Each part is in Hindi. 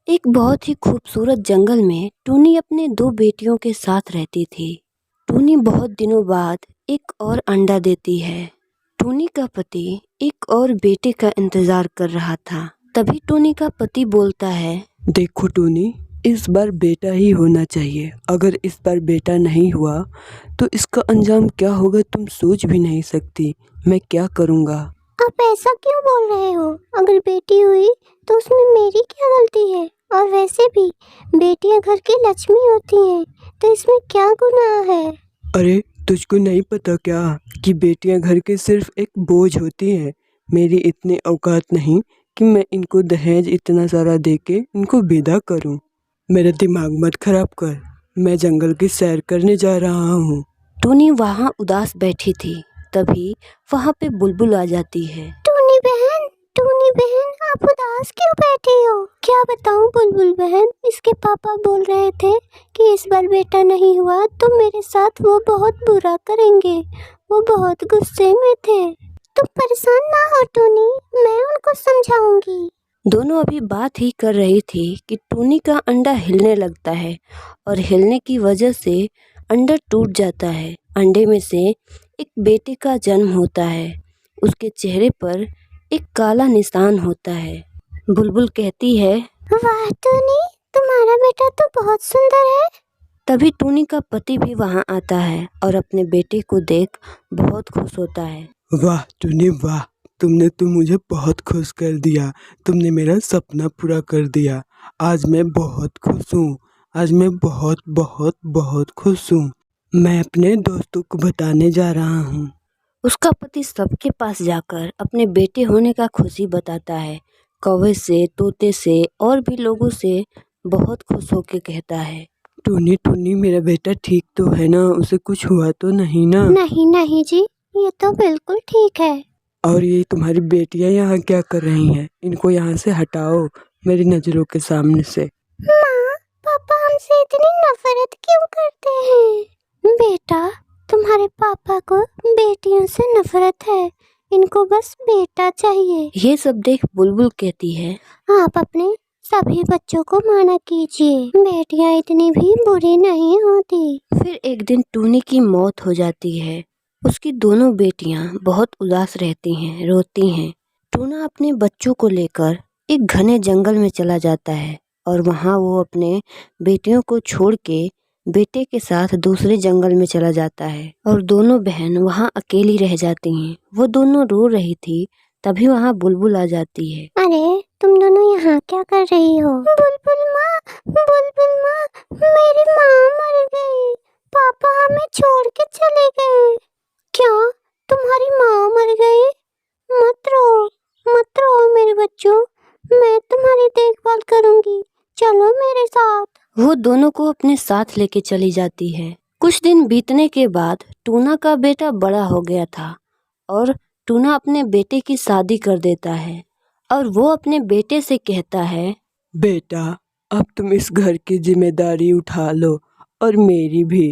एक बहुत ही खूबसूरत जंगल में टूनी अपने दो बेटियों के साथ रहती थी। टूनी बहुत दिनों बाद एक और अंडा देती है। टूनी का पति एक और बेटे का इंतजार कर रहा था। तभी टूनी का पति बोलता है, देखो टूनी, इस बार बेटा ही होना चाहिए। अगर इस बार बेटा नहीं हुआ तो इसका अंजाम क्या होगा तुम सोच भी नहीं सकती। मैं क्या करूँगा। आप ऐसा क्यों बोल रहे हो? अगर बेटी हुई तो उसमें मेरी क्या गलती है? और वैसे भी बेटियां घर की लक्ष्मी होती हैं, तो इसमें क्या गुनाह है? अरे तुझको नहीं पता क्या कि बेटियां घर के सिर्फ एक बोझ होती हैं। मेरी इतनी औकात नहीं कि मैं इनको दहेज इतना सारा देके इनको विदा करूं। मेरा दिमाग मत खराब कर। मैं जंगल की सैर करने जा रहा हूँ। टूनी वहाँ उदास बैठी थी। तभी वहाँ पे बुलबुल आ जाती है। टूनी बहन, आप उदास क्यों बैठी हो? क्या बताऊं बुलबुल बहन, इसके पापा बोल रहे थे कि इस बार बेटा नहीं हुआ तो मेरे साथ वो बहुत बुरा करेंगे। वो बहुत गुस्से में थे। तुम परेशान ना हो टूनी, मैं उनको समझाऊंगी। दोनों अभी बात ही कर रही थी कि टूनी का अंडा हिलने लगता है और हिलने की वजह से अंडा टूट जाता है। अंडे में से एक बेटे का जन्म होता है। उसके चेहरे पर एक काला निशान होता है। बुलबुल कहती है, वाह टूनी, तुम्हारा बेटा तो बहुत सुंदर है। तभी टूनी का पति भी वहाँ आता है और अपने बेटे को देख बहुत खुश होता है। वाह टूनी वाह, तुमने तो मुझे बहुत खुश कर दिया। तुमने मेरा सपना पूरा कर दिया। आज मैं बहुत खुश हूँ। आज मैं बहुत बहुत बहुत खुश हूँ। मैं अपने दोस्तों को बताने जा रहा हूँ। उसका पति सबके पास जाकर अपने बेटे होने का खुशी बताता है। कौवे से, तोते से और भी लोगों से बहुत खुश होकर कहता है, टूनी टूनी, मेरा बेटा ठीक तो है ना? उसे कुछ हुआ तो नहीं ना? नहीं जी, ये तो बिल्कुल ठीक है। और ये तुम्हारी बेटियां यहाँ क्या कर रही हैं? इनको यहाँ से हटाओ मेरी नजरों के सामने से। माँ, पापा हमसे इतनी नफरत क्यों करते हैं? बेटा, तुम्हारे पापा को बेटियों से नफरत है। इनको बस बेटा चाहिए। ये सब देख बुलबुल कहती है, आप अपने सभी बच्चों को माना कीजिए। बेटियां इतनी भी बुरी नहीं होती। फिर एक दिन टूनी की मौत हो जाती है। उसकी दोनों बेटियां बहुत उदास रहती हैं, रोती हैं। टूना अपने बच्चों को लेकर एक घने जंगल में चला जाता है और वहाँ वो अपने बेटियों को छोड़ के बेटे के साथ दूसरे जंगल में चला जाता है और दोनों बहन वहाँ अकेली रह जाती हैं। वो दोनों रो रही थी। तभी वहाँ बुलबुल आ जाती है। अरे, तुम दोनों यहाँ क्या कर रही हो? बुलबुल माँ, मेरी माँ मर गई। पापा हमें छोड़ के चले गए। क्या? तुम्हारी माँ मर गई? मत रो मेरे बच्चों, मैं तुम्हारी देखभाल करूंगी। चलो मेरे साथ। वो दोनों को अपने साथ लेके चली जाती है। कुछ दिन बीतने के बाद टूना का बेटा बड़ा हो गया था और टूना अपने बेटे की शादी कर देता है और वो अपने बेटे से कहता है, बेटा, अब तुम इस घर की जिम्मेदारी उठा लो और मेरी भी।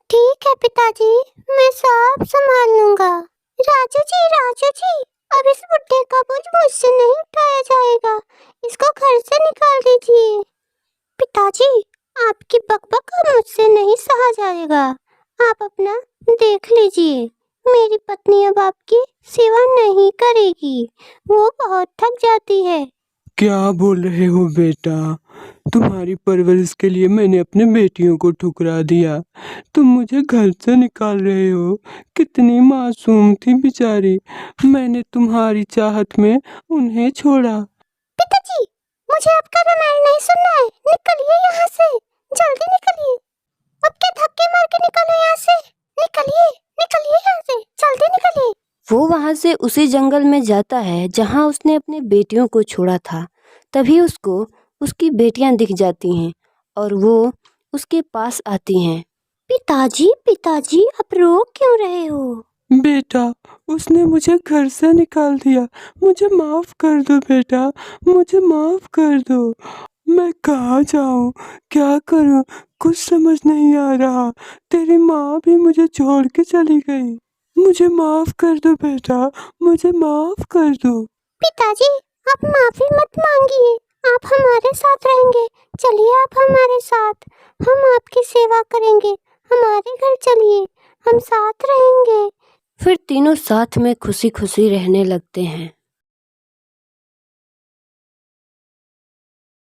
ठीक है पिताजी, मैं सब संभाल लूंगा। राजू जी, अब इस बुड्ढे का बोझ मुझसे नहीं उठाया जाएगा। इसको घर से निकाल दीजिए। पिताजी, आपकी बकबक मुझसे नहीं सहा जाएगा। आप अपना देख लीजिए। मेरी पत्नी अब आपकी सेवा नहीं करेगी। वो बहुत थक जाती है। क्या बोल रहे हो बेटा? तुम्हारी परवरिश के लिए मैंने अपने बेटियों को ठुकरा दिया। तुम मुझे घर से निकाल रहे हो। कितनी मासूम थी बेचारी। मैंने तुम्हारी चाहत में उन्हें छोड़ा। पिताजी, मुझे आपका रामायण नहीं सुनना है। निकलिए यहाँ से, जल्दी निकलिए। अब क्या धक्के मार के निकलो यहाँ से। निकलिए यहाँ से, जल्दी निकलिए। वो वहाँ से उसी जंगल में जाता है जहाँ उसने अपने बेटियों को छोड़ा था। तभी उसको उसकी बेटियां दिख जाती हैं और वो उसके पास आती हैं। पिताजी, आप रो क्यों रहे हो? बेटा, उसने मुझे घर से निकाल दिया। मुझे माफ कर दो बेटा, मुझे माफ कर दो। मैं कहाँ जाऊँ, क्या करूँ, कुछ समझ नहीं आ रहा। तेरी माँ भी मुझे छोड़ के चली गई। मुझे माफ कर दो बेटा, मुझे माफ कर दो। पिताजी, आप माफी मत मांगिए। आप हमारे साथ रहेंगे। चलिए आप हमारे साथ, हम आपकी सेवा करेंगे। हमारे घर चलिए, हम साथ रहेंगे। फिर तीनों साथ में खुशी खुशी रहने लगते हैं।